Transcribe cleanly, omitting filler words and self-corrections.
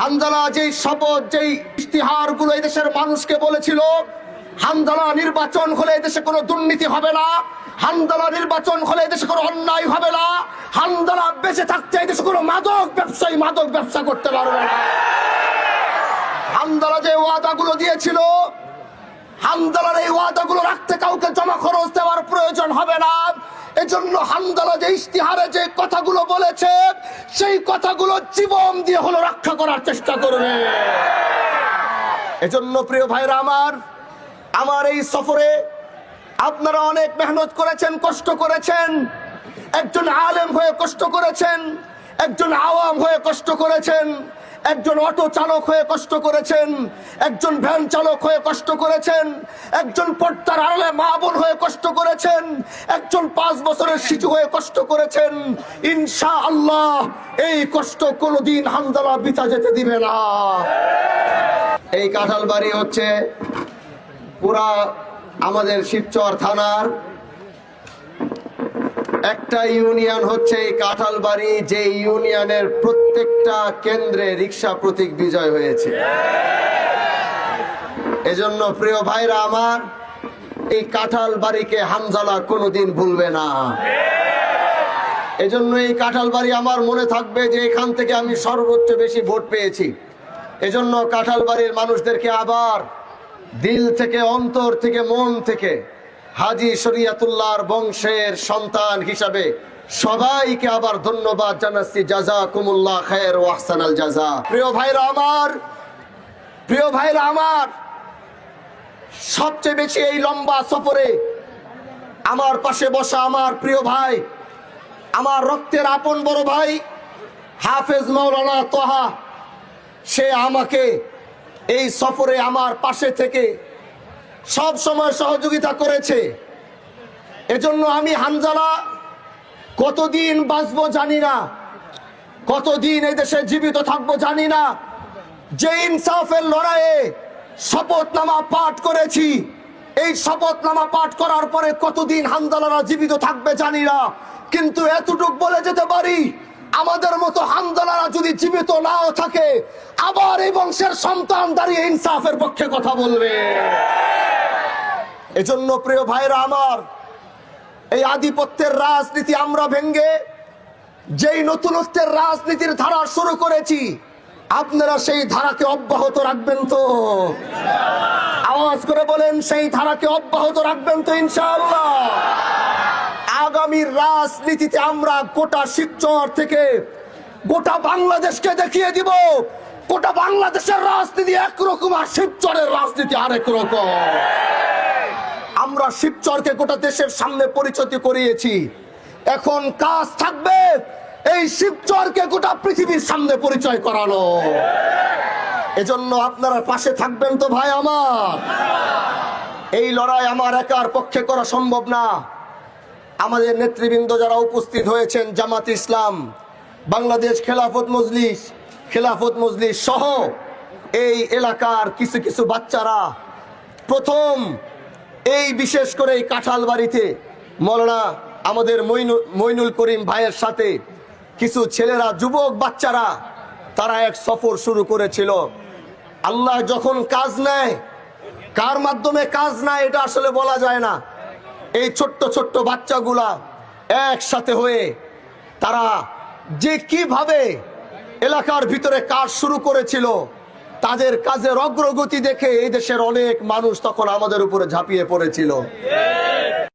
হানজালা যেই শপথ, যেই ইশতিহার গুলো এই দেশের মানুষকে বলেছিল, হানজালা নির্বাচন হলে এদেশে কোনো দুর্নীতি হবে না, হানজালা নির্বাচন হলে এদেশে কোনো অন্যায় হবে না, হানজালা বেঁচে থাকতে এদেশে কোনো মাদক ব্যবসায়ী মাদক ব্যবসা করতে পারবে না। হানজালা যে ওয়াদাগুলো দিয়েছিল, হানজালার এই ওয়াদাগুলো রাখতে কাউকে জমা খরচ দেওয়ার প্রয়োজন হবে না। এজন্য হানজালা যে ইশতিহারে যে কথাগুলো বলেছে, সেই কথাগুলো জীবন দিয়ে হলো রক্ষা করার চেষ্টা করবে। এজন্য প্রিয় ভাইরা আমার এই সফরে আপনারা অনেক মেহনত করেছেন, কষ্ট করেছেন। একজন আলেম হয়ে কষ্ট করেছেন, একজন আওয়াম হয়ে কষ্ট করেছেন, একজন অটো চালক হয়ে কষ্ট করেছেন, একজন ভ্যান চালক হয়ে কষ্ট করেছেন, একজন পর্দার আড়ালে মা বোন হয়ে কষ্ট করেছেন, একজন 5 বছরের শিশু হয়ে কষ্ট করেছেন। ইনশাআল্লাহ এই কষ্ট কোনোদিন হানজালা বৃথা যেতে দিবে না। এই কাঁঠালবাড়ি হচ্ছে পুরা আমাদের শিবচর থানার একটা ইউনিয়ন, হচ্ছে এই কাঁঠালবাড়ি, যে ইউনিয়নের প্রত্যেকটা কেন্দ্রে রিক্সা প্রতীক বিজয় হয়েছে। এজন্য প্রিয় ভাইরা আমার, এই কাঁঠালবাড়িকে হানজালা কোনোদিন ভুলবে না। এজন্য এই কাঁঠালবাড়ি আমার মনে থাকবে যে এখান থেকে আমি সর্বোচ্চ বেশি ভোট পেয়েছি। এজন্য কাঁঠালবাড়ির মানুষদেরকে আবার দিল থেকে, অন্তর থেকে, মন থেকে হাজী শরিয়াতুল্লাহর বংশের সন্তান হিসাবে সবাইকে আবার ধন্যবাদ জানাচ্ছি। জাযাকুমুল্লাহ খায়র ওয়া আহসানাল জাযা। প্রিয় ভাইরা আমার, সবচেয়ে বেশি এই লম্বা সফরে আমার পাশে বসা আমার প্রিয় ভাই, আমার রক্তের আপন বড় ভাই হাফেজ মাওলানা তোহা, সে আমাকে এই সফরে আমার পাশে থেকে সব সময় সহযোগিতা করেছে। এজন্য আমি হানজালা কতদিন বাঁচবো জানি না, কতদিন এই দেশে জীবিত থাকবো জানি না। যে ইনসাফের লড়াইয়ে শপথনামা পাঠ করেছি, এই শপথনামা পাঠ করার পরে কতদিন হানজালারা জীবিত থাকবে জানি না, কিন্তু এতটুক বলে যেতে পারি, আমাদের মতো হানজালারা যদি জীবিত নাও থাকে, আবার এই বংশের সন্তান দাঁড়িয়ে ইনসাফের পক্ষে কথা বলবে। এজন্য প্রিয় ভাইরা আমার, এই আধিপত্যের রাজনীতি আমরা ভেঙ্গে যেই নতুনত্বের রাজনীতির ধারা শুরু করেছি, আপনারা সেই ধারাকে অব্যাহত রাখবেন তো? আওয়াজ করে বলেন, সেই ধারাকে অব্যাহত রাখবেন তো ইনশাআল্লাহ? আগামীর রাজনীতিতে আমরা গোটা শিবচর থেকে গোটা বাংলাদেশকে দেখিয়ে দিব, গোটা বাংলাদেশের রাজনীতি একরকম আর শিবচরের রাজনীতি আরেক রকম। আমরা শিবচরকে গোটা দেশের সামনে পরিচিত করিয়েছি, এখন কাজ থাকবে এই শিবচরকে গোটা পৃথিবীর সামনে পরিচয় করানো। এজন্য আপনারা পাশে থাকবেন তো ভাই আমার? এই লড়াই আমার একার পক্ষে করা সম্ভব না। আমাদের নেতৃবৃন্দ যারা উপস্থিত হয়েছেন, জামাত ইসলাম, বাংলাদেশ খেলাফত মজলিস সহ এই এলাকার কিছু কিছু বাচ্চারা প্রথম এই বিশেষ করে এই কাঁঠালবাড়িতে মৌলানা আমাদের মইনুল করিম ভাইয়ের সাথে কিছু ছেলেরা, যুবক বাচ্চারা, তারা এক সফর শুরু করেছিল। আল্লাহ যখন কাজ নেয়, কার মাধ্যমে কাজ নেয় এটা আসলে বলা যায় না। এই ছোট্ট ছোট্ট বাচ্চাগুলা একসাথে হয়ে তারা যে কিভাবে এলাকার ভিতরে কাজ শুরু করেছিল, তাদের কাজের অগ্রগতি দেখে এই দেশের অনেক মানুষ তখন আমাদের উপরে ঝাঁপিয়ে পড়েছিল।